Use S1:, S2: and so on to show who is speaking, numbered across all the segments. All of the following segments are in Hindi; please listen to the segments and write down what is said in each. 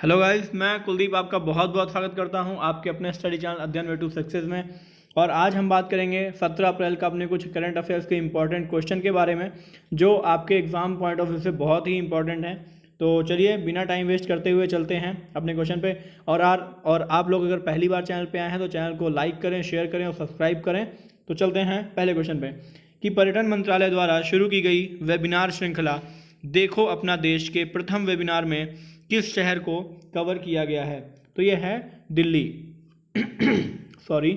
S1: हेलो गाइस, मैं कुलदीप आपका बहुत बहुत स्वागत करता हूं आपके अपने स्टडी चैनल अध्ययन वे टू सक्सेस में। और आज हम बात करेंगे 17 अप्रैल का अपने कुछ करंट अफेयर्स के इंपॉर्टेंट क्वेश्चन के बारे में जो आपके एग्जाम पॉइंट ऑफ व्यू से बहुत ही इंपॉर्टेंट है। तो चलिए बिना टाइम वेस्ट करते हुए चलते हैं अपने क्वेश्चन पे। और आप लोग अगर पहली बार चैनल पे आए हैं तो चैनल को लाइक करें, शेयर करें और सब्सक्राइब करें। तो चलते हैं पहले क्वेश्चन पे कि पर्यटन मंत्रालय द्वारा शुरू की गई वेबिनार श्रृंखला देखो अपना देश के प्रथम वेबिनार में किस शहर को कवर किया गया है? तो यह है दिल्ली। सॉरी,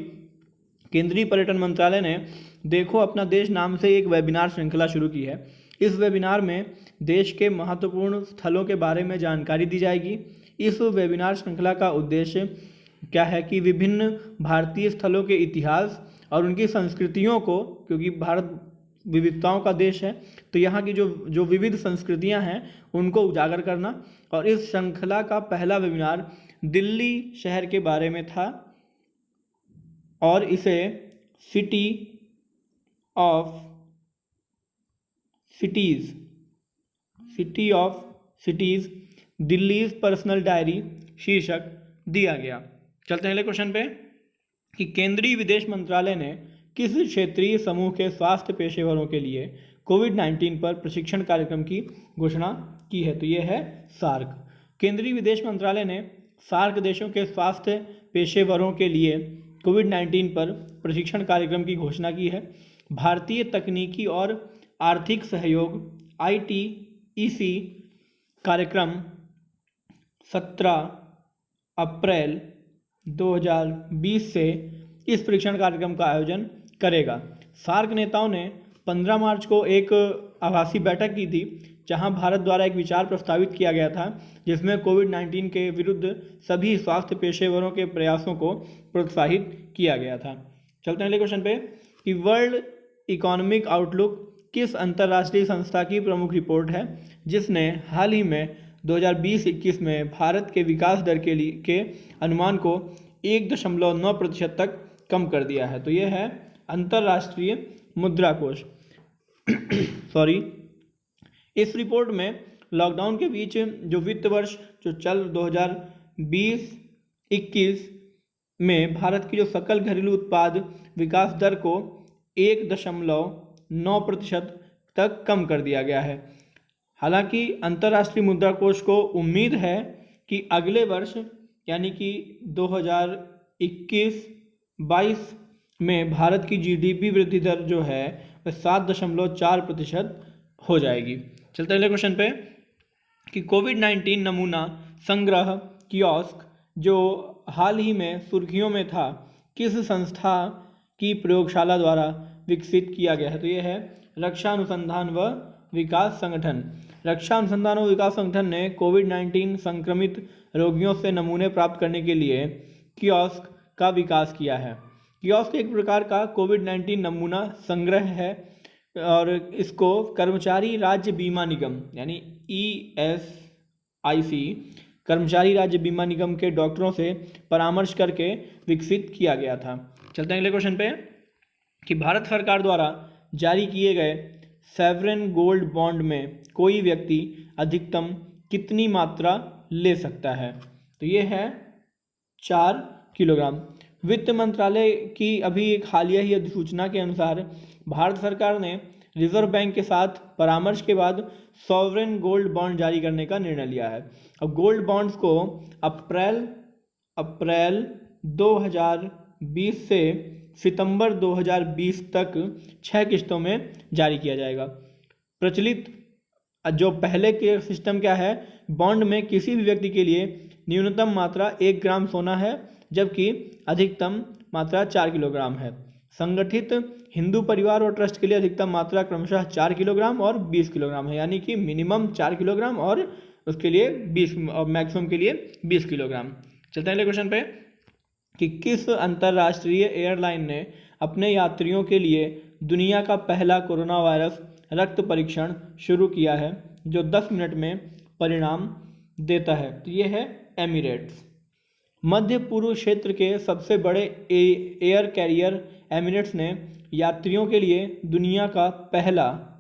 S1: केंद्रीय पर्यटन मंत्रालय ने देखो अपना देश नाम से एक वेबिनार श्रृंखला शुरू की है। इस वेबिनार में देश के महत्वपूर्ण स्थलों के बारे में जानकारी दी जाएगी। इस वेबिनार श्रृंखला का उद्देश्य क्या है कि विभिन्न भारतीय स्थलों के इतिहास और उनकी संस्कृतियों को, क्योंकि भारत विविधताओं का देश है, तो यहाँ की जो विविध संस्कृतियाँ हैं उनको उजागर करना। और इस श्रृंखला का पहला वेबिनार दिल्ली शहर के बारे में था और इसे city of cities Delhi's personal diary शीर्षक दिया गया। चलते हैं अगले क्वेश्चन पे कि केंद्रीय विदेश मंत्रालय ने किस क्षेत्रीय समूह के स्वास्थ्य पेशेवरों के लिए कोविड-19 पर प्रशिक्षण कार्यक्रम की घोषणा की है? तो यह है सार्क। केंद्रीय विदेश मंत्रालय ने सार्क देशों के स्वास्थ्य पेशेवरों के लिए कोविड-19 पर प्रशिक्षण कार्यक्रम की घोषणा की है। भारतीय तकनीकी और आर्थिक सहयोग ITEC कार्यक्रम 17 अप्रैल 2020 से इस प्रशिक्षण कार्यक्रम का आयोजन करेगा। सार्क नेताओं ने 15 मार्च को एक आभासी बैठक की थी जहां भारत द्वारा एक विचार प्रस्तावित किया गया था जिसमें कोविड-19 के विरुद्ध सभी स्वास्थ्य पेशेवरों के प्रयासों को प्रोत्साहित किया गया था। चलते हैं अगले क्वेश्चन पे कि वर्ल्ड इकोनॉमिक आउटलुक किस अंतर्राष्ट्रीय संस्था की प्रमुख रिपोर्ट है जिसने हाल ही में 2020-21 में भारत के विकास दर के अनुमान को 1.9% तक कम कर दिया है? तो यह है अंतर्राष्ट्रीय मुद्रा कोष। सॉरी, इस रिपोर्ट में लॉकडाउन के बीच जो वित्त वर्ष जो चल 2020-21 में भारत की जो सकल घरेलू उत्पाद विकास दर को 1.9% तक कम कर दिया गया है। हालांकि अंतर्राष्ट्रीय मुद्रा कोष को उम्मीद है कि अगले वर्ष यानी कि 2021-22 में भारत की GDP वृद्धि दर जो है वह 7.4% हो जाएगी। चलते हैं अगले क्वेश्चन पे कि कोविड-19 नमूना संग्रह कियोस्क जो हाल ही में सुर्खियों में था किस संस्था की प्रयोगशाला द्वारा विकसित किया गया है? तो यह है रक्षा अनुसंधान व विकास संगठन। रक्षा अनुसंधान व विकास संगठन ने कोविड-19 संक्रमित रोगियों से नमूने प्राप्त करने के लिए कियोस्क का विकास किया है। कियोस्क एक प्रकार का कोविड-19 नमूना संग्रह है और इसको कर्मचारी राज्य बीमा निगम यानी ESIC कर्मचारी राज्य बीमा निगम के डॉक्टरों से परामर्श करके विकसित किया गया था। चलते हैं अगले क्वेश्चन पे कि भारत सरकार द्वारा जारी किए गए सॉवरेन गोल्ड बॉन्ड में कोई व्यक्ति अधिकतम कितनी मात्रा ले सकता है? तो ये है 4 किलोग्राम। वित्त मंत्रालय की अभी एक हालिया ही अधिसूचना के अनुसार भारत सरकार ने रिजर्व बैंक के साथ परामर्श के बाद सॉवरेन गोल्ड बॉन्ड जारी करने का निर्णय लिया है। अब गोल्ड बॉन्ड्स को अप्रैल 2020 से सितंबर 2020 तक 6 किस्तों में जारी किया जाएगा। प्रचलित जो पहले के सिस्टम क्या है, बॉन्ड में किसी भी व्यक्ति के लिए न्यूनतम मात्रा 1 ग्राम सोना है जबकि अधिकतम मात्रा 4 किलोग्राम है। संगठित हिंदू परिवार और ट्रस्ट के लिए अधिकतम मात्रा क्रमशः 4 किलोग्राम और 20 किलोग्राम है, यानी कि मिनिमम 4 किलोग्राम और उसके लिए 20 और मैक्सिमम के लिए 20 किलोग्राम। चलते हैं अगले क्वेश्चन पे कि किस अंतर्राष्ट्रीय एयरलाइन ने अपने यात्रियों के लिए दुनिया का पहला कोरोना वायरस रक्त परीक्षण शुरू किया है जो 10 मिनट में परिणाम देता है? तो ये है एमिरेट्स। मध्य पूर्व क्षेत्र के सबसे बड़े एयर कैरियर एमिरेट्स ने यात्रियों के लिए दुनिया का पहला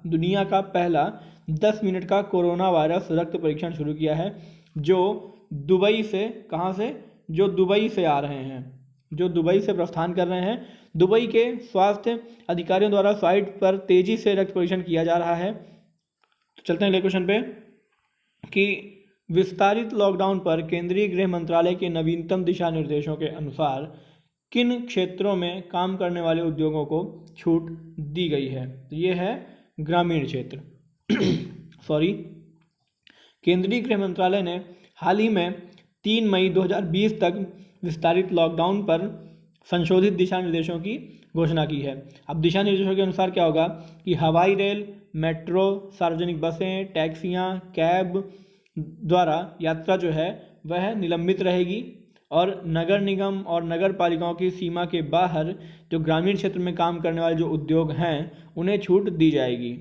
S1: 10 मिनट का कोरोना वायरस रक्त परीक्षण शुरू किया है जो दुबई से, कहाँ से, जो दुबई से आ रहे हैं, जो दुबई से प्रस्थान कर रहे हैं, दुबई के स्वास्थ्य अधिकारियों द्वारा साइट पर तेजी से रक्त परीक्षण किया जा रहा है। तो चलते हैं अगले क्वेश्चन पे कि विस्तारित लॉकडाउन पर केंद्रीय गृह मंत्रालय के नवीनतम दिशा निर्देशों के अनुसार किन क्षेत्रों में काम करने वाले उद्योगों को छूट दी गई है। तो ये है ग्रामीण क्षेत्र सॉरी। केंद्रीय गृह मंत्रालय ने हाल ही में 3 मई 2020 तक विस्तारित लॉकडाउन पर संशोधित दिशा निर्देशों की घोषणा की है। अब दिशा निर्देशों के अनुसार क्या होगा कि हवाई रेल, मेट्रो, सार्वजनिक बसें, टैक्सियाँ, कैब द्वारा यात्रा जो है वह निलंबित रहेगी और नगर निगम और नगर पालिकाओं की सीमा के बाहर जो ग्रामीण क्षेत्र में काम करने वाले जो उद्योग हैं उन्हें छूट दी जाएगी,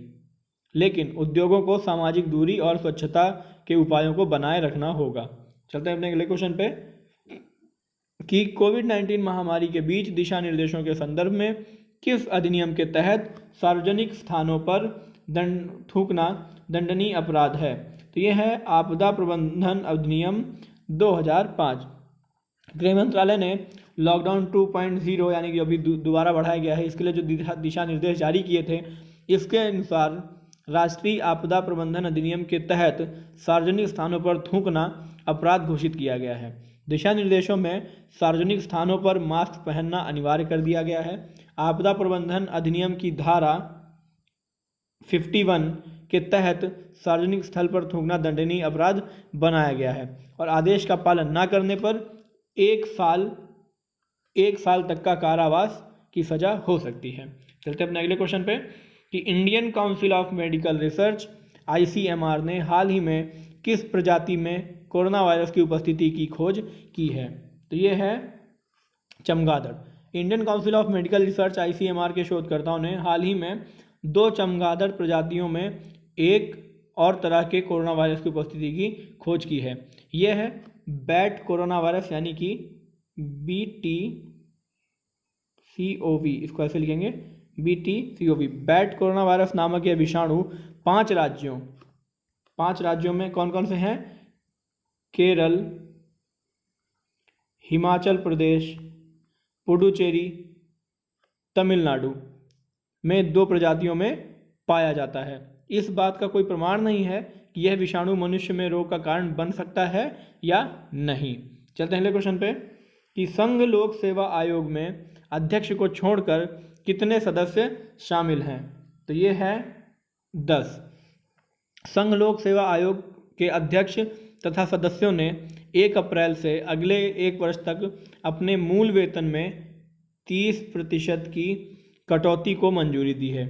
S1: लेकिन उद्योगों को सामाजिक दूरी और स्वच्छता के उपायों को बनाए रखना होगा। चलते हैं अपने अगले क्वेश्चन पे कि कोविड-19 महामारी के बीच दिशा निर्देशों के संदर्भ में किस अधिनियम के तहत सार्वजनिक स्थानों पर थूकना दंडनीय अपराध है। तो ये है आपदा प्रबंधन अधिनियम 2005। गृह मंत्रालय ने लॉकडाउन 2.0 यानी कि अभी दोबारा बढ़ाया गया है, इसके लिए जो दिशा निर्देश जारी किए थे, इसके अनुसार राष्ट्रीय आपदा प्रबंधन अधिनियम के तहत सार्वजनिक स्थानों पर थूकना अपराध घोषित किया गया है। दिशा निर्देशों में सार्वजनिक स्थानों पर मास्क पहनना अनिवार्य कर दिया गया है। आपदा प्रबंधन अधिनियम की धारा 51 के तहत सार्वजनिक स्थल पर थूकना दंडनीय अपराध बनाया गया है और आदेश का पालन न करने पर 1 साल तक का कारावास की सजा हो सकती है। चलते अपने अगले क्वेश्चन पे कि Indian council of medical research ICMR ने हाल ही में किस प्रजाति में कोरोना वायरस की उपस्थिति की खोज की है। तो ये है चमगादड़। Indian council of medical research ICMR के शोधकर्ताओं ने हाल ही में 2 चमगादड़ प्रजातियों में एक और तरह के कोरोना वायरस की उपस्थिति की खोज की है। यह है बैट कोरोना वायरस यानी कि BTCOV, इसको ऐसे लिखेंगे BTCOV। बैट कोरोना वायरस नामक यह विषाणु 5 राज्यों में कौन कौन से हैं? केरल, हिमाचल प्रदेश, पुडुचेरी, तमिलनाडु में 2 प्रजातियों में पाया जाता है। इस बात का कोई प्रमाण नहीं है कि यह विषाणु मनुष्य में रोग का कारण बन सकता है या नहीं। चलते हैं अगले क्वेश्चन पे कि संघ लोक सेवा आयोग में अध्यक्ष को छोड़कर कितने सदस्य शामिल हैं। तो ये है 10। संघ लोक सेवा आयोग के अध्यक्ष तथा सदस्यों ने 1 अप्रैल से अगले 1 वर्ष तक अपने मूल वेतन में 30% की कटौती को मंजूरी दी है।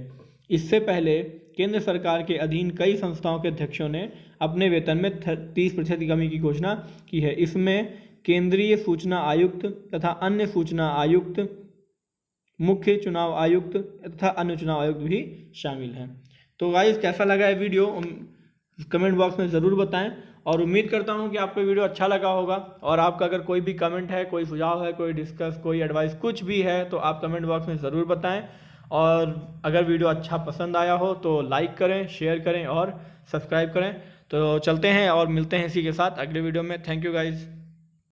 S1: इससे पहले केंद्र सरकार के अधीन कई संस्थाओं के अध्यक्षों ने अपने वेतन में 30% की कमी की घोषणा की है। इसमें केंद्रीय सूचना आयुक्त तथा अन्य सूचना आयुक्त, मुख्य चुनाव आयुक्त तथा अन्य चुनाव आयुक्त भी शामिल हैं। तो गाइस कैसा लगा ये वीडियो कमेंट बॉक्स में ज़रूर बताएं और उम्मीद करता हूं कि आपको वीडियो अच्छा लगा होगा। और आपका अगर कोई भी कमेंट है, कोई सुझाव है, कोई डिस्कस, कोई एडवाइस कुछ भी है तो आप कमेंट बॉक्स में ज़रूर बताएं। और अगर वीडियो अच्छा पसंद आया हो तो लाइक करें, शेयर करें और सब्सक्राइब करें। तो चलते हैं और मिलते हैं इसी के साथ अगले वीडियो में। Thank you guys.